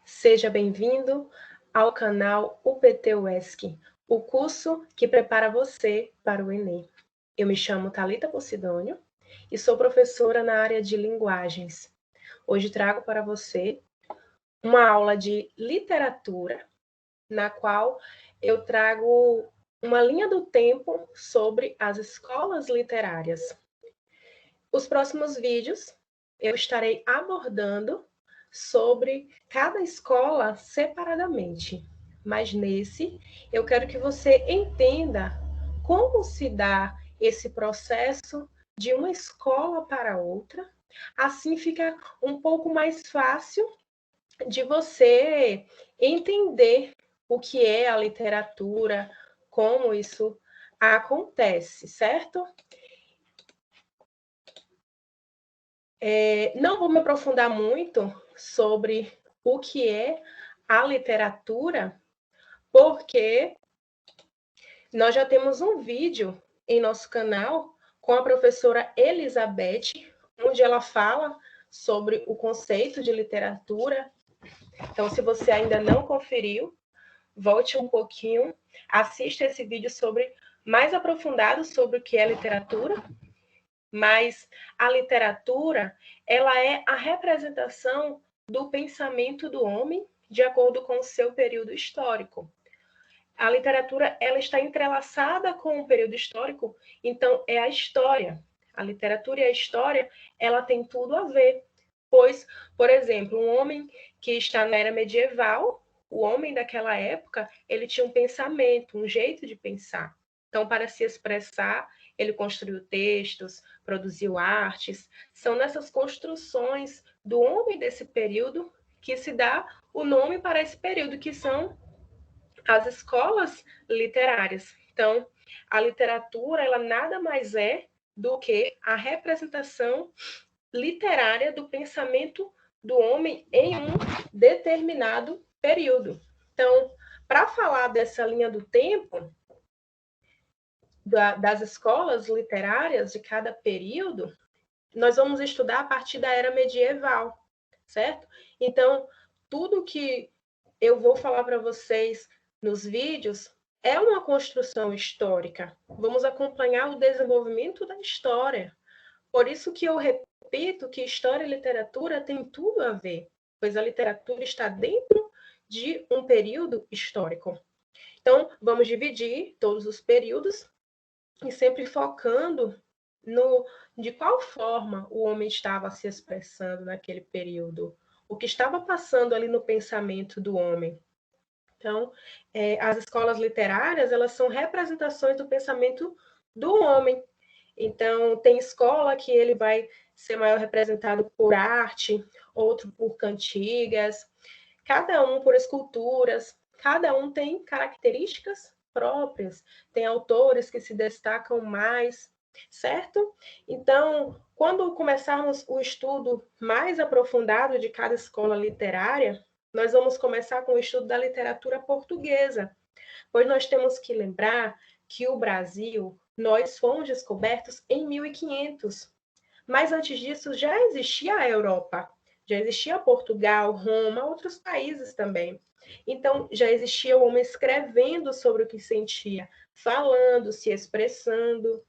Seja bem-vindo ao canal UPT UESC, o curso que prepara você para o Enem. Eu me chamo Thalita Posidônio e sou professora na área de linguagens. Hoje trago para você uma aula de literatura, na qual eu trago uma linha do tempo sobre as escolas literárias. Os próximos vídeos eu estarei abordando sobre cada escola separadamente, mas nesse eu quero que você entenda como se dá esse processo de uma escola para outra, assim fica um pouco mais fácil de você entender o que é a literatura, como isso acontece, certo? Não vou me aprofundar muito sobre o que é a literatura, porque nós já temos um vídeo em nosso canal com a professora Elizabeth, onde ela fala sobre o conceito de literatura. Então, se você ainda não conferiu, volte um pouquinho, assista esse vídeo mais aprofundado sobre o que é literatura. Mas a literatura, ela é a representação do pensamento do homem de acordo com o seu período histórico. A literatura, ela está entrelaçada com o período histórico, então é a história. A literatura e a história, ela tem tudo a ver. Pois, por exemplo, um homem que está na era medieval, o homem daquela época, ele tinha um pensamento, um jeito de pensar. Então, para se expressar, ele construiu textos, produziu artes. São nessas construções do homem desse período que se dá o nome para esse período, que são as escolas literárias. Então, a literatura, ela nada mais é do que a representação literária do pensamento do homem em um determinado período. Então, para falar dessa linha do tempo, das escolas literárias de cada período, nós vamos estudar a partir da era medieval, certo? Então, tudo que eu vou falar para vocês nos vídeos é uma construção histórica. Vamos acompanhar o desenvolvimento da história. Por isso que eu repito que história e literatura têm tudo a ver, pois a literatura está dentro de um período histórico. Então, vamos dividir todos os períodos e sempre focando de qual forma o homem estava se expressando naquele período, o que estava passando ali no pensamento do homem. Então, as escolas literárias, elas são representações do pensamento do homem. Então, tem escola que ele vai ser maior representado por arte, outro por cantigas, cada um por esculturas, cada um tem características próprias, tem autores que se destacam mais, certo? Então, quando começarmos o estudo mais aprofundado de cada escola literária, nós vamos começar com o estudo da literatura portuguesa, pois nós temos que lembrar que o Brasil, nós fomos descobertos em 1500, mas antes disso já existia a Europa, já existia Portugal, Roma, outros países também. Então, já existia o homem escrevendo sobre o que sentia, falando, se expressando,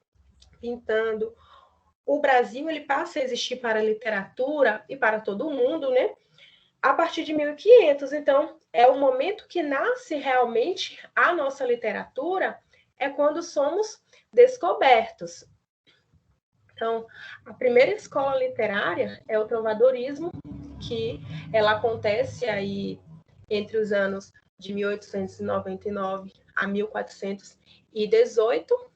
pintando. O Brasil, ele passa a existir para a literatura e para todo mundo, né? A partir de 1500. Então, é o momento que nasce realmente a nossa literatura, é quando somos descobertos. Então, a primeira escola literária é o trovadorismo, que ela acontece aí entre os anos de 1899 a 1418.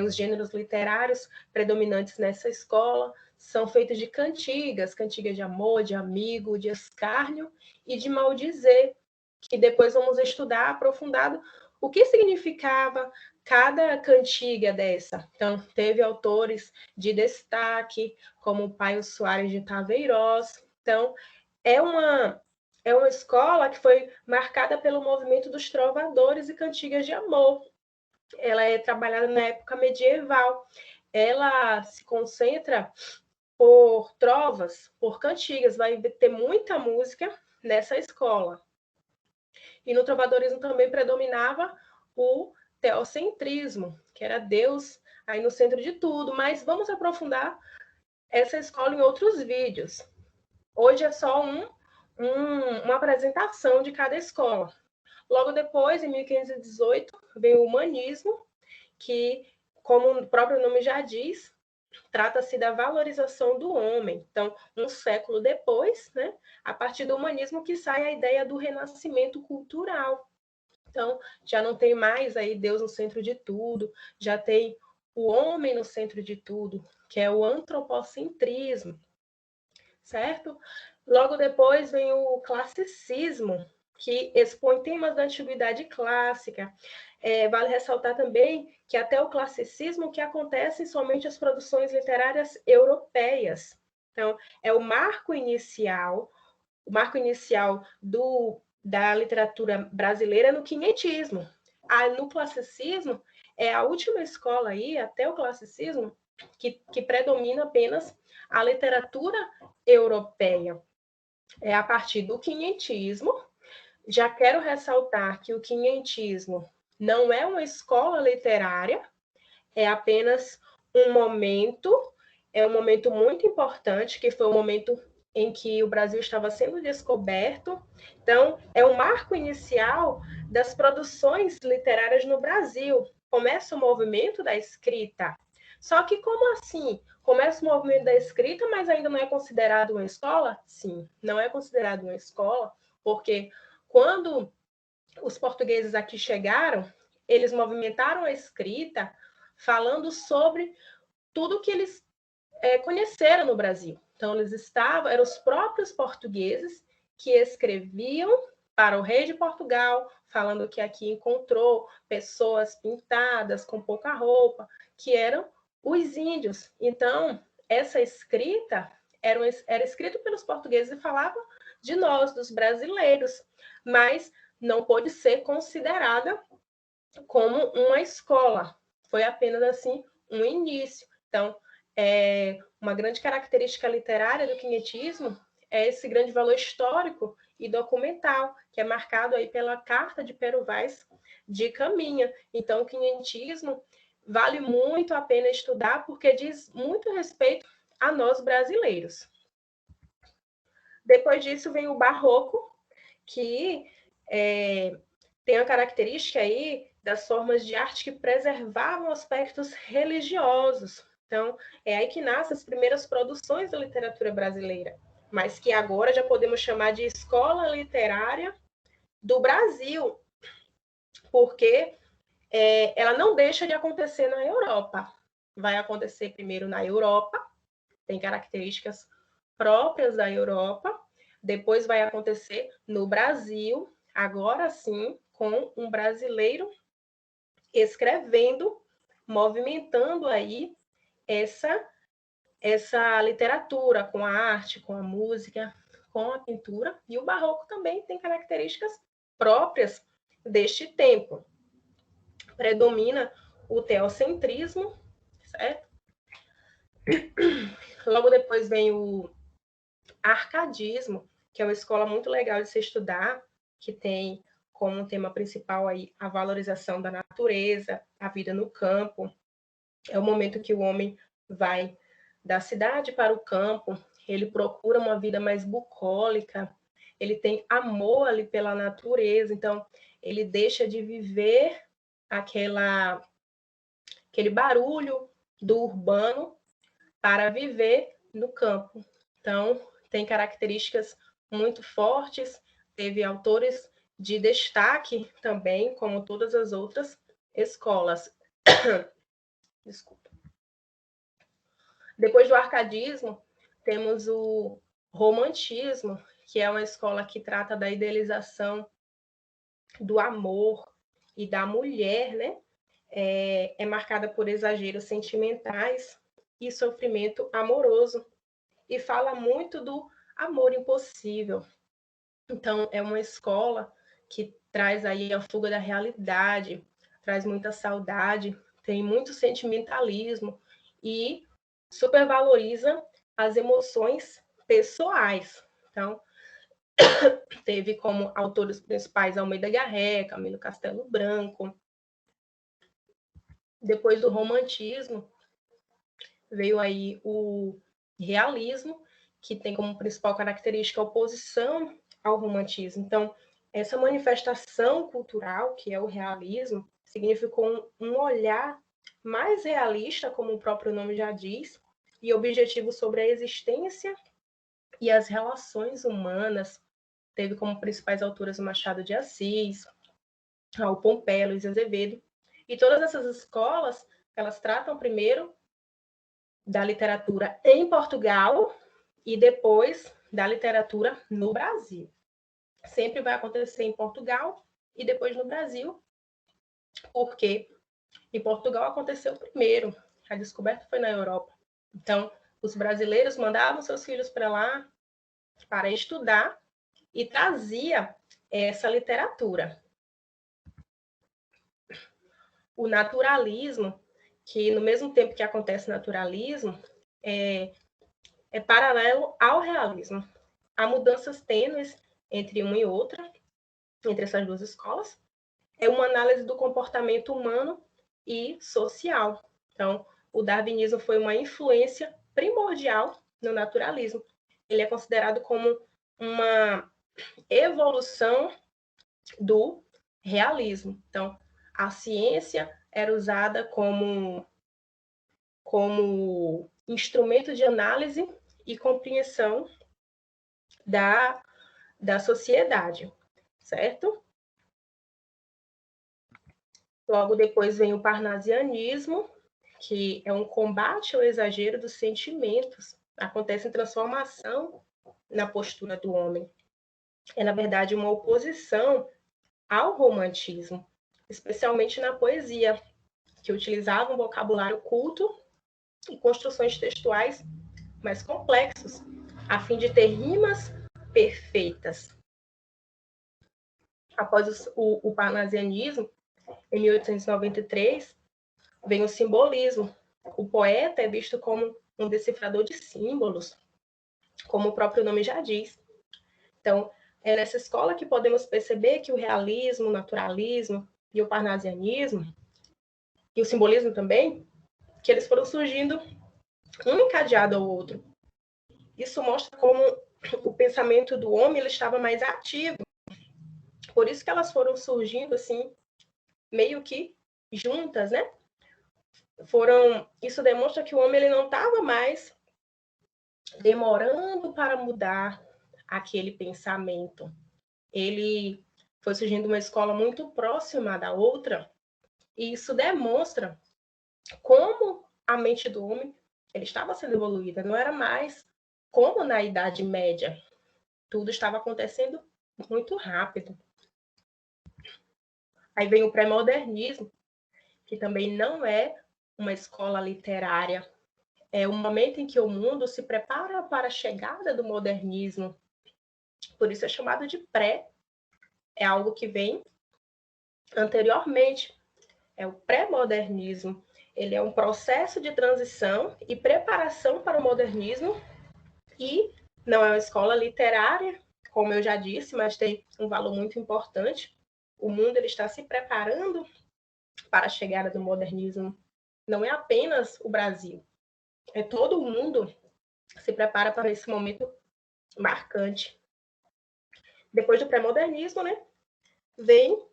Os gêneros literários predominantes nessa escola são feitos de cantigas, cantigas de amor, de amigo, de escárnio e de maldizer, que depois vamos estudar aprofundado o que significava cada cantiga dessa. Então, teve autores de destaque, como o Paio Soares de Taveirós. Então, é uma escola que foi marcada pelo movimento dos trovadores e cantigas de amor. Ela é trabalhada na época medieval. Ela se concentra por trovas, por cantigas, vai ter muita música nessa escola. E no trovadorismo também predominava o teocentrismo, que era Deus aí no centro de tudo, mas vamos aprofundar essa escola em outros vídeos. Hoje é só uma apresentação de cada escola. Logo depois, em 1518, vem o humanismo, que, como o próprio nome já diz, trata-se da valorização do homem. Então, um século depois, né, a partir do humanismo que sai a ideia do renascimento cultural. Então, já não tem mais aí Deus no centro de tudo, já tem o homem no centro de tudo, que é o antropocentrismo, certo? Logo depois vem o classicismo, que expõe temas da antiguidade clássica. Vale ressaltar também que até o classicismo que acontecem somente as produções literárias europeias. Então, é o marco inicial da literatura brasileira no quinhentismo. No classicismo, é a última escola aí, até o classicismo, que predomina apenas a literatura europeia. É a partir do quinhentismo. Já quero ressaltar que o quinhentismo não é uma escola literária, é apenas um momento muito importante, que foi o momento em que o Brasil estava sendo descoberto. Então, é o marco inicial das produções literárias no Brasil. Começa o movimento da escrita. Só que como assim? Começa o movimento da escrita, mas ainda não é considerado uma escola? Sim, não é considerado uma escola, porque quando os portugueses aqui chegaram, eles movimentaram a escrita falando sobre tudo que eles conheceram no Brasil. Então, eram os próprios portugueses que escreviam para o rei de Portugal, falando que aqui encontrou pessoas pintadas com pouca roupa, que eram os índios. Então, essa escrita era escrita pelos portugueses e falava de nós, dos brasileiros, mas não pôde ser considerada como uma escola. Foi apenas assim um início. Então, uma grande característica literária do quinhentismo é esse grande valor histórico e documental, que é marcado aí pela Carta de Pero Vaz de Caminha. Então, o quinhentismo vale muito a pena estudar, porque diz muito respeito a nós brasileiros. Depois disso vem o Barroco, que tem a característica aí das formas de arte que preservavam aspectos religiosos. Então, é aí que nascem as primeiras produções da literatura brasileira, mas que agora já podemos chamar de escola literária do Brasil, porque ela não deixa de acontecer na Europa. Vai acontecer primeiro na Europa, tem características próprias da Europa, depois vai acontecer no Brasil, agora sim, com um brasileiro escrevendo, movimentando aí essa literatura com a arte, com a música, com a pintura, e o barroco também tem características próprias deste tempo. Predomina o teocentrismo, certo? Logo depois vem o arcadismo, que é uma escola muito legal de se estudar, que tem como tema principal aí a valorização da natureza, a vida no campo. É o momento que o homem vai da cidade para o campo, ele procura uma vida mais bucólica, ele tem amor ali pela natureza, então ele deixa de viver aquele barulho do urbano para viver no campo. Então, tem características muito fortes, teve autores de destaque também, como todas as outras escolas. Desculpa. Depois do arcadismo, temos o romantismo, que é uma escola que trata da idealização do amor e da mulher, né? É marcada por exageros sentimentais e sofrimento amoroso, e fala muito do amor impossível. Então, é uma escola que traz aí a fuga da realidade, traz muita saudade, tem muito sentimentalismo e supervaloriza as emoções pessoais. Então, teve como autores principais Almeida Garré, Camilo Castelo Branco. Depois do romantismo, veio aí o realismo, que tem como principal característica a oposição ao romantismo. Então, essa manifestação cultural, que é o realismo, significou um olhar mais realista, como o próprio nome já diz, e objetivo sobre a existência e as relações humanas. Teve como principais autoras o Machado de Assis, o Pompeia, Luiz Azevedo. E todas essas escolas, elas tratam primeiro da literatura em Portugal e depois da literatura no Brasil. Sempre vai acontecer em Portugal e depois no Brasil, porque em Portugal aconteceu primeiro, a descoberta foi na Europa. Então, os brasileiros mandavam seus filhos para lá para estudar e trazia essa literatura. O naturalismo, que no mesmo tempo que acontece naturalismo, é paralelo ao realismo. Há mudanças tênues entre uma e outra, entre essas duas escolas. É uma análise do comportamento humano e social. Então, o darwinismo foi uma influência primordial no naturalismo. Ele é considerado como uma evolução do realismo. Então, a ciência era usada como instrumento de análise e compreensão da sociedade, certo? Logo depois vem o parnasianismo, que é um combate ao exagero dos sentimentos. Acontece em transformação na postura do homem. É, na verdade, uma oposição ao romantismo, especialmente na poesia, que utilizava um vocabulário culto e construções textuais mais complexos, a fim de ter rimas perfeitas. Após o parnasianismo, em 1893, vem o simbolismo. O poeta é visto como um decifrador de símbolos, como o próprio nome já diz. Então, é nessa escola que podemos perceber que o realismo, o naturalismo e o parnasianismo, e o simbolismo também, que eles foram surgindo um encadeado ao outro. Isso mostra como o pensamento do homem ele estava mais ativo. Por isso que elas foram surgindo assim, meio que juntas, né? Isso demonstra que o homem ele não estava mais demorando para mudar aquele pensamento. Ele foi surgindo uma escola muito próxima da outra, e isso demonstra como a mente do homem ele estava sendo evoluída, não era mais como na Idade Média. Tudo estava acontecendo muito rápido. Aí vem o pré-modernismo, que também não é uma escola literária. É o momento em que o mundo se prepara para a chegada do modernismo. Por isso é chamado de pré. É algo que vem anteriormente. É o pré-modernismo. Ele é um processo de transição e preparação para o modernismo e não é uma escola literária, como eu já disse, mas tem um valor muito importante. O mundo ele está se preparando para a chegada do modernismo. Não é apenas o Brasil, é todo o mundo se prepara para esse momento marcante. Depois do pré-modernismo, né, vem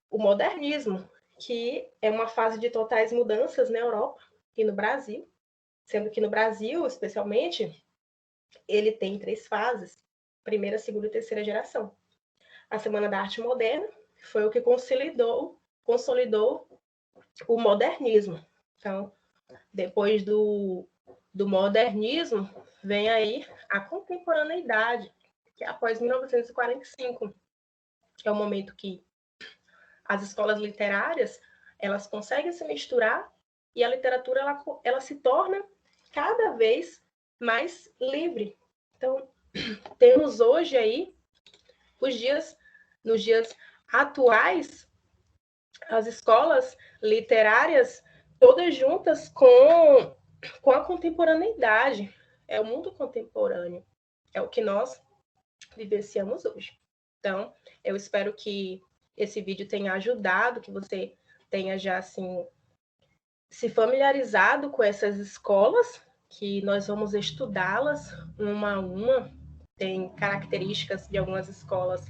o modernismo, que é uma fase de totais mudanças na Europa e no Brasil, sendo que no Brasil, especialmente, ele tem 3 fases: primeira, segunda e terceira geração. A Semana da Arte Moderna foi o que consolidou o modernismo. Então, depois do modernismo, vem aí a contemporaneidade, que é após 1945, que é o momento que as escolas literárias elas conseguem se misturar e a literatura ela se torna cada vez mais livre. Então, temos hoje aí nos dias atuais, as escolas literárias todas juntas com a contemporaneidade. É o mundo contemporâneo. É o que nós vivenciamos hoje. Então, eu espero que esse vídeo tenha ajudado, que você tenha já, assim, se familiarizado com essas escolas, que nós vamos estudá-las uma a uma. Tem características de algumas escolas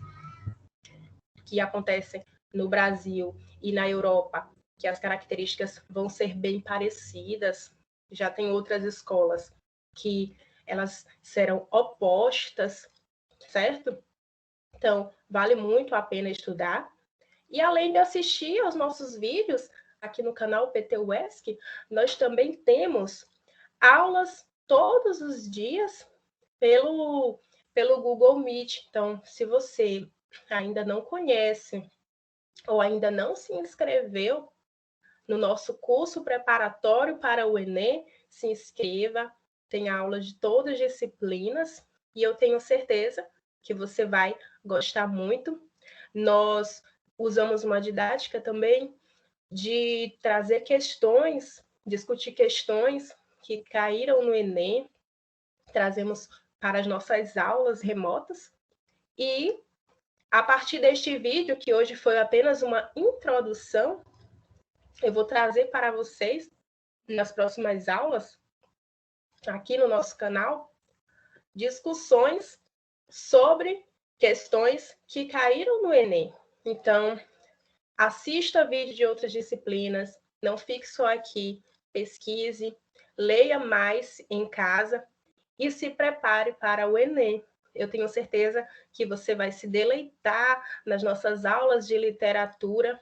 que acontecem no Brasil e na Europa, que as características vão ser bem parecidas. Já tem outras escolas que elas serão opostas, certo? Então, vale muito a pena estudar. E além de assistir aos nossos vídeos aqui no canal PT UESC, nós também temos aulas todos os dias pelo Google Meet. Então, se você ainda não conhece ou ainda não se inscreveu no nosso curso preparatório para o Enem, se inscreva. Tem aulas de todas as disciplinas e eu tenho certeza que você vai gostar muito. Nós usamos uma didática também de trazer questões, discutir questões que caíram no Enem, trazemos para as nossas aulas remotas. E a partir deste vídeo, que hoje foi apenas uma introdução, eu vou trazer para vocês, nas próximas aulas, aqui no nosso canal, discussões sobre questões que caíram no Enem. Então, assista vídeo de outras disciplinas, não fique só aqui, pesquise, leia mais em casa e se prepare para o Enem. Eu tenho certeza que você vai se deleitar nas nossas aulas de literatura,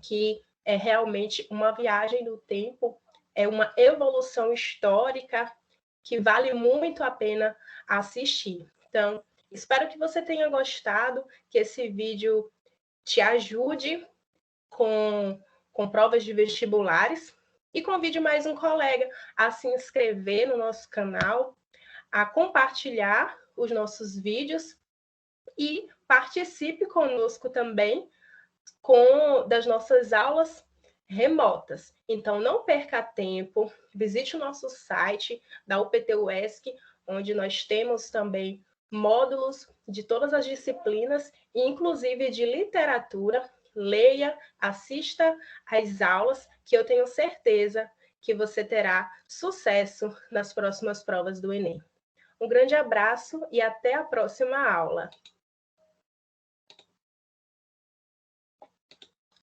que é realmente uma viagem no tempo, é uma evolução histórica que vale muito a pena assistir. Então, espero que você tenha gostado, que esse vídeo te ajude com provas de vestibulares e convide mais um colega a se inscrever no nosso canal, a compartilhar os nossos vídeos e participe conosco também das nossas aulas remotas. Então, não perca tempo, visite o nosso site da UPT UESC, onde nós temos também módulos de todas as disciplinas, inclusive de literatura. Leia, assista às aulas, que eu tenho certeza que você terá sucesso nas próximas provas do Enem. Um grande abraço e até a próxima aula.